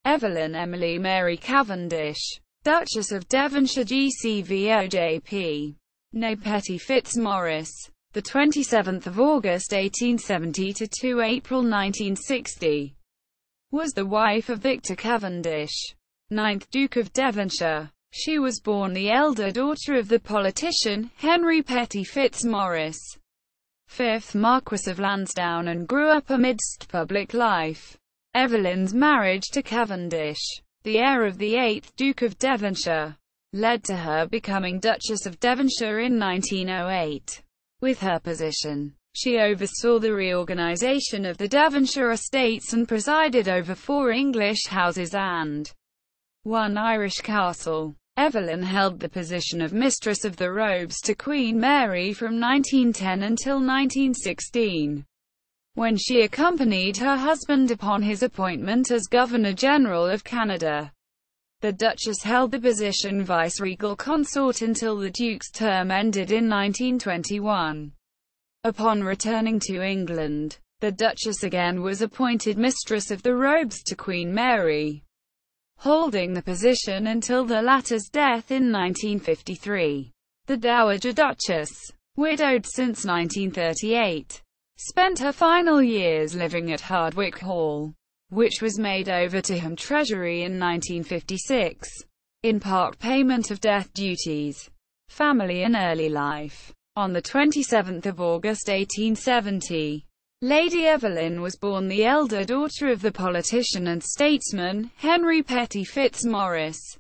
Evelyn Emily Mary Cavendish, Duchess of Devonshire GCVO JP, née Petty-FitzMaurice, the 27th of August 1870 to 2 April 1960, was the wife of Victor Cavendish, 9th Duke of Devonshire. She was born the elder daughter of the politician, Henry Petty-FitzMaurice, 5th Marquess of Lansdowne, and grew up amidst public life. Evelyn's marriage to Cavendish, the heir of the 8th Duke of Devonshire, led to her becoming Duchess of Devonshire in 1908. With her position, she oversaw the reorganisation of the Devonshire estates and presided over 4 English houses and 1 Irish castle. Evelyn held the position of Mistress of the Robes to Queen Mary from 1910 until 1916, when she accompanied her husband upon his appointment as Governor-General of Canada. The Duchess held the position Viceregal Consort until the Duke's term ended in 1921. Upon returning to England, the Duchess again was appointed Mistress of the Robes to Queen Mary, holding the position until the latter's death in 1953. The Dowager Duchess, widowed since 1938, spent her final years living at Hardwick Hall, which was made over to HM Treasury in 1956, in part payment of death duties. Family and early life. On the 27th of August 1870, Lady Evelyn was born the elder daughter of the politician and statesman, Henry Petty-FitzMaurice,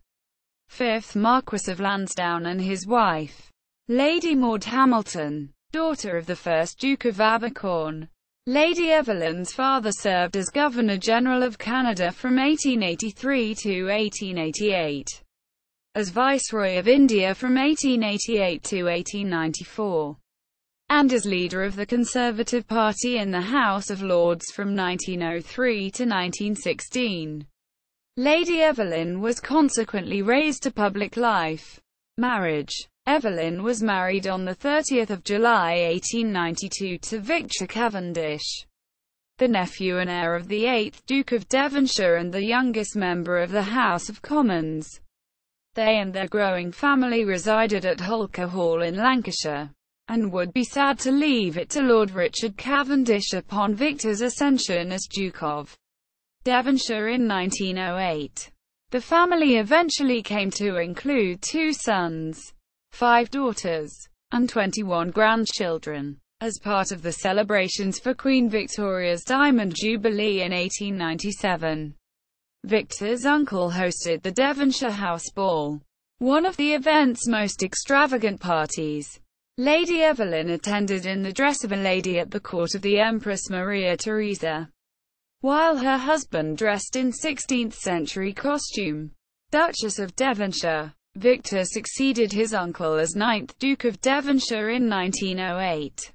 5th Marquess of Lansdowne, and his wife, Lady Maud Hamilton, daughter of the 1st Duke of Abercorn. Lady Evelyn's father served as Governor-General of Canada from 1883 to 1888, as Viceroy of India from 1888 to 1894, and as leader of the Conservative Party in the House of Lords from 1903 to 1916. Lady Evelyn was consequently raised to public life. Marriage. Evelyn was married on 30 July 1892 to Victor Cavendish, the nephew and heir of the 8th Duke of Devonshire and the youngest member of the House of Commons. They and their growing family resided at Hardwick Hall in Lancashire, and would be sad to leave it to Lord Richard Cavendish upon Victor's ascension as Duke of Devonshire in 1908. The family eventually came to include 2 sons, 5 daughters, and 21 grandchildren. As part of the celebrations for Queen Victoria's Diamond Jubilee in 1897, Victor's uncle hosted the Devonshire House Ball, one of the event's most extravagant parties. Lady Evelyn attended in the dress of a lady at the court of the Empress Maria Theresa, while her husband dressed in 16th-century costume. Duchess of Devonshire. Victor succeeded his uncle as 9th Duke of Devonshire in 1908,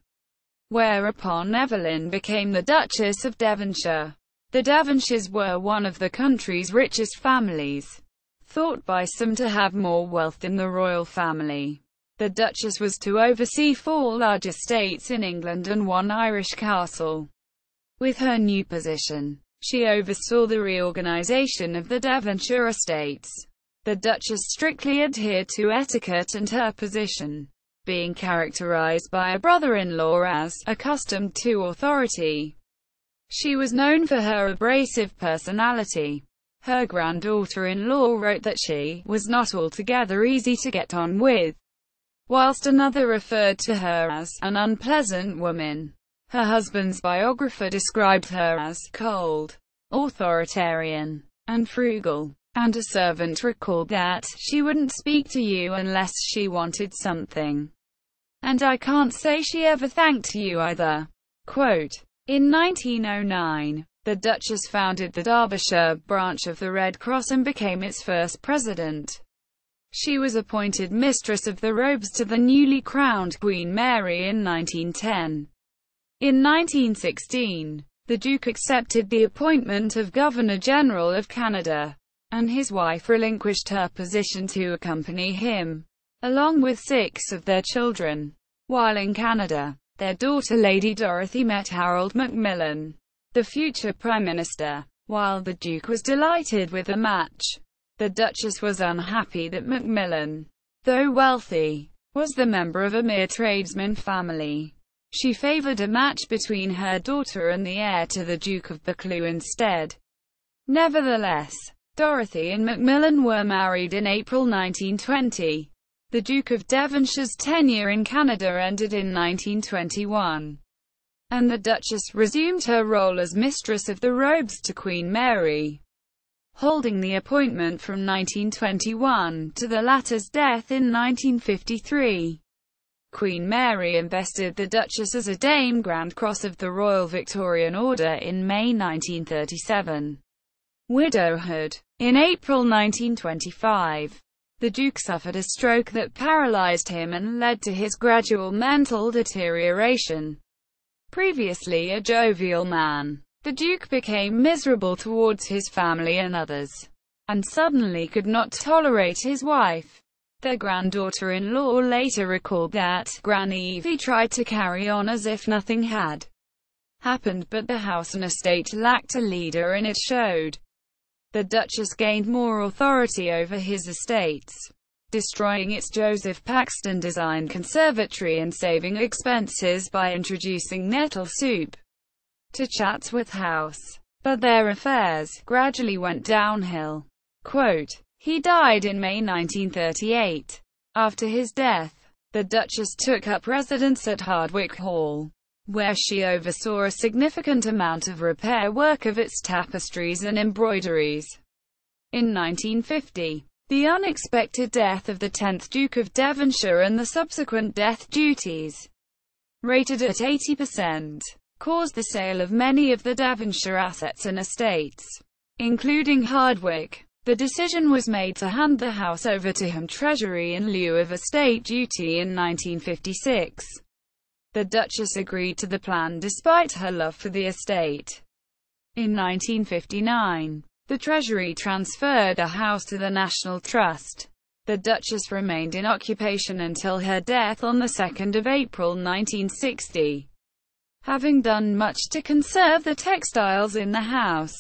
whereupon Evelyn became the Duchess of Devonshire. The Devonshires were one of the country's richest families, thought by some to have more wealth than the royal family. The Duchess was to oversee 4 large estates in England and 1 Irish castle. With her new position, she oversaw the reorganisation of the Devonshire estates. The Duchess strictly adhered to etiquette and her position, being characterised by a brother-in-law as accustomed to authority. She was known for her abrasive personality. Her granddaughter-in-law wrote that she was not altogether easy to get on with, whilst another referred to her as an unpleasant woman. Her husband's biographer described her as cold, authoritarian, and frugal, and a servant recalled that she wouldn't speak to you unless she wanted something. And I can't say she ever thanked you either. Quote, in 1909, the Duchess founded the Derbyshire branch of the Red Cross and became its first president. She was appointed Mistress of the Robes to the newly crowned Queen Mary in 1910. In 1916, the Duke accepted the appointment of Governor-General of Canada, and his wife relinquished her position to accompany him, along with 6 of their children. While in Canada, their daughter Lady Dorothy met Harold Macmillan, the future Prime Minister. While the Duke was delighted with the match, the Duchess was unhappy that Macmillan, though wealthy, was the member of a mere tradesman family. She favoured a match between her daughter and the heir to the Duke of Buccleuch instead. Nevertheless, Dorothy and Macmillan were married in April 1920. The Duke of Devonshire's tenure in Canada ended in 1921, and the Duchess resumed her role as Mistress of the Robes to Queen Mary, holding the appointment from 1921 to the latter's death in 1953. Queen Mary invested the Duchess as a Dame Grand Cross of the Royal Victorian Order in May 1937. Widowhood. In April 1925, the Duke suffered a stroke that paralysed him and led to his gradual mental deterioration. Previously a jovial man, the Duke became miserable towards his family and others, and suddenly could not tolerate his wife. Their granddaughter-in-law later recalled that Granny Evie tried to carry on as if nothing had happened, but the house and estate lacked a leader and it showed. The Duchess gained more authority over his estates, destroying its Joseph Paxton-designed conservatory and saving expenses by introducing nettle soup to Chatsworth House. But their affairs gradually went downhill. Quote, he died in May 1938. After his death, the Duchess took up residence at Hardwick Hall, where she oversaw a significant amount of repair work of its tapestries and embroideries. In 1950, the unexpected death of the 10th Duke of Devonshire and the subsequent death duties, rated at 80%, caused the sale of many of the Devonshire assets and estates, including Hardwick. The decision was made to hand the house over to HM Treasury in lieu of estate duty in 1956. The Duchess agreed to the plan despite her love for the estate. In 1959, the Treasury transferred the house to the National Trust. The Duchess remained in occupation until her death on 2 April 1960. Having done much to conserve the textiles in the house,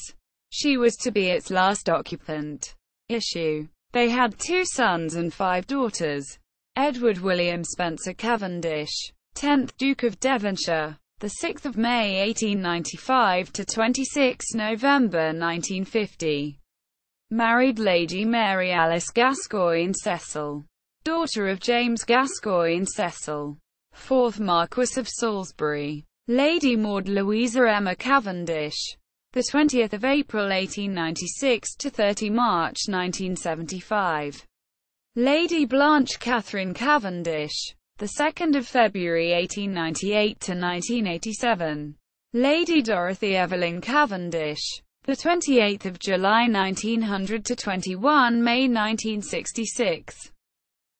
she was to be its last occupant. Issue. They had 2 sons and 5 daughters. Edward William Spencer Cavendish, 10th Duke of Devonshire, the 6th of May 1895 to 26 November 1950. Married Lady Mary Alice Gascoigne Cecil, daughter of James Gascoigne Cecil, 4th Marquess of Salisbury. Lady Maud Louisa Emma Cavendish, the 20th of April 1896 to 30 March 1975. Lady Blanche Catherine Cavendish, the 2nd of February 1898 to 1987. Lady Dorothy Evelyn Cavendish, the 28th of July 1900 to 21 May 1966.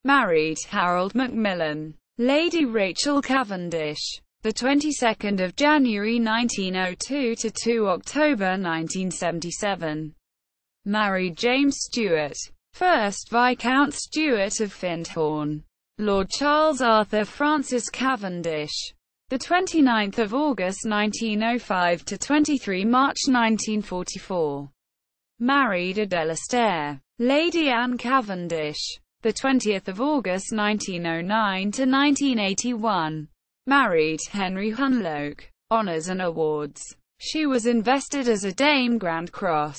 Married Harold Macmillan. Lady Rachel Cavendish, the 22nd of January 1902 to 2 October 1977. Married James Stewart, 1st Viscount Stewart of Findhorn. Lord Charles Arthur Francis Cavendish, the 29th of August 1905 to 23 March 1944. Married Adela Stair. Lady Anne Cavendish, the 20th of August 1909 to 1981. Married Henry Hunloke. Honours and awards. She was invested as a Dame Grand Cross,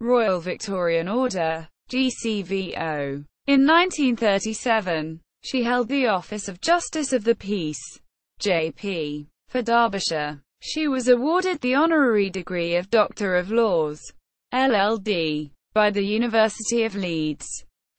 Royal Victorian Order, GCVO. In 1937, she held the office of Justice of the Peace, JP, for Derbyshire. She was awarded the honorary degree of Doctor of Laws, LLD, by the University of Leeds.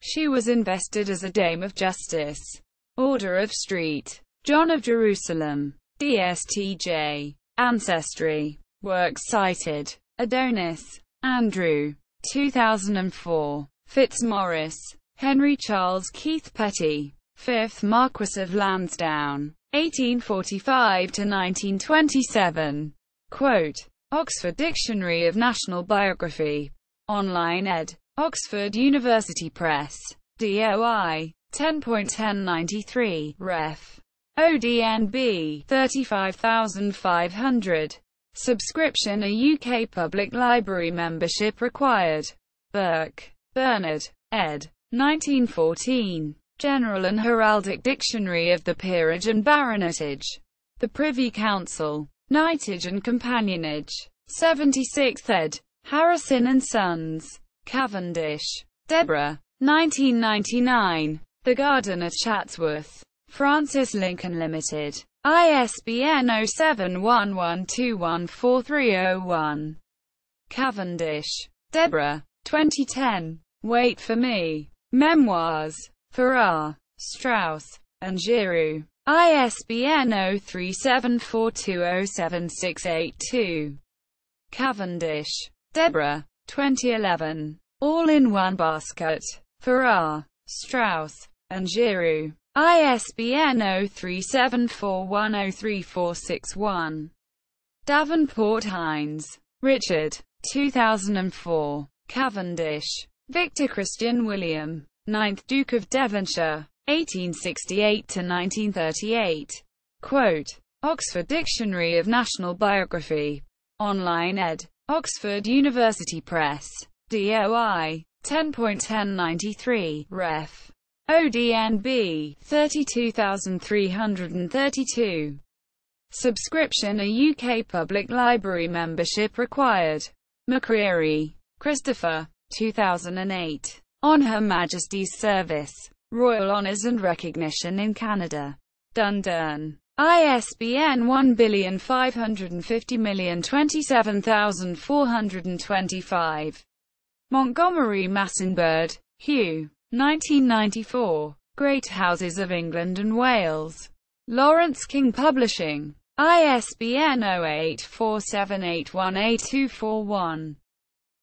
She was invested as a Dame of Justice, Order of St. John of Jerusalem, DSTJ. Ancestry. Works cited: Adonis, Andrew, 2004. FitzMaurice, Henry Charles Keith Petty, 5th Marquess of Lansdowne, 1845 to 1927. Quote, Oxford Dictionary of National Biography. Online ed. Oxford University Press. DOI 10.1093, ref. ODNB 35500. Subscription: a UK public library membership required. Burke, Bernard, ed. 1914. General and Heraldic Dictionary of the Peerage and Baronetage. The Privy Council. Knightage and Companionage. 76th ed. Harrison and Sons. Cavendish. Deborah. 1999. The Garden at Chatsworth. Francis Lincoln Limited. ISBN 0711214301. Cavendish. Deborah. 2010. Wait for Me. Memoirs. Farrar, Straus, and Giroux. ISBN 0374207682. Cavendish. Deborah. 2011. All in One Basket. Farrar, Straus, and Giroux. ISBN 0374103461. Davenport Hines. Richard. 2004. Cavendish. Victor Christian William. 9th Duke of Devonshire. 1868–1938. Quote. Oxford Dictionary of National Biography. Online ed. Oxford University Press. DOI. 10.1093. Ref. ODNB. 32332. Subscription: a UK public library membership required. McCreary, Christopher. 2008. On Her Majesty's Service. Royal Honours and Recognition in Canada. Dundurn. ISBN 1500,027,425. Montgomery Massenbird, Hugh. 1994. Great Houses of England and Wales. Lawrence King Publishing. ISBN 0847818241.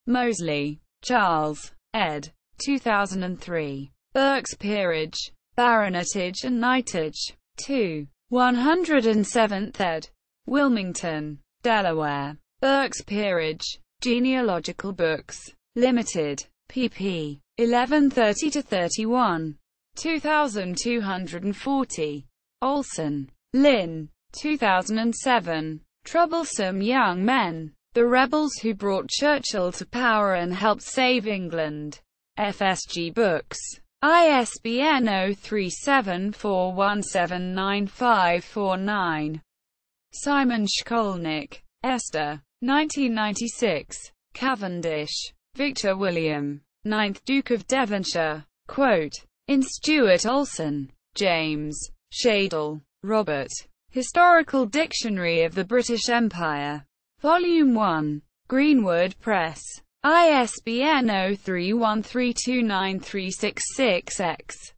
Mosley, Charles, ed. 2003. Burke's Peerage, Baronetage and Knightage. 2. 107th ed. Wilmington, Delaware. Burke's Peerage, Genealogical Books, Limited, pp. 1130–31. 2240. Olson, Lynn. 2007. Troublesome Young Men. The Rebels Who Brought Churchill to Power and Helped Save England. FSG Books. ISBN 0374179549. Simon Shkolnick, Esther. 1996. Cavendish. Victor William. 9th Duke of Devonshire. Quote. In Stuart Olson. James. Shadle, Robert. Historical Dictionary of the British Empire. Volume 1. Greenwood Press. ISBN 0313293666-X.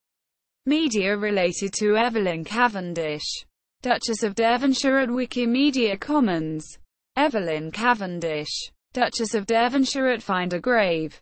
Media related to Evelyn Cavendish, Duchess of Devonshire at Wikimedia Commons. Evelyn Cavendish, Duchess of Devonshire at Find a Grave.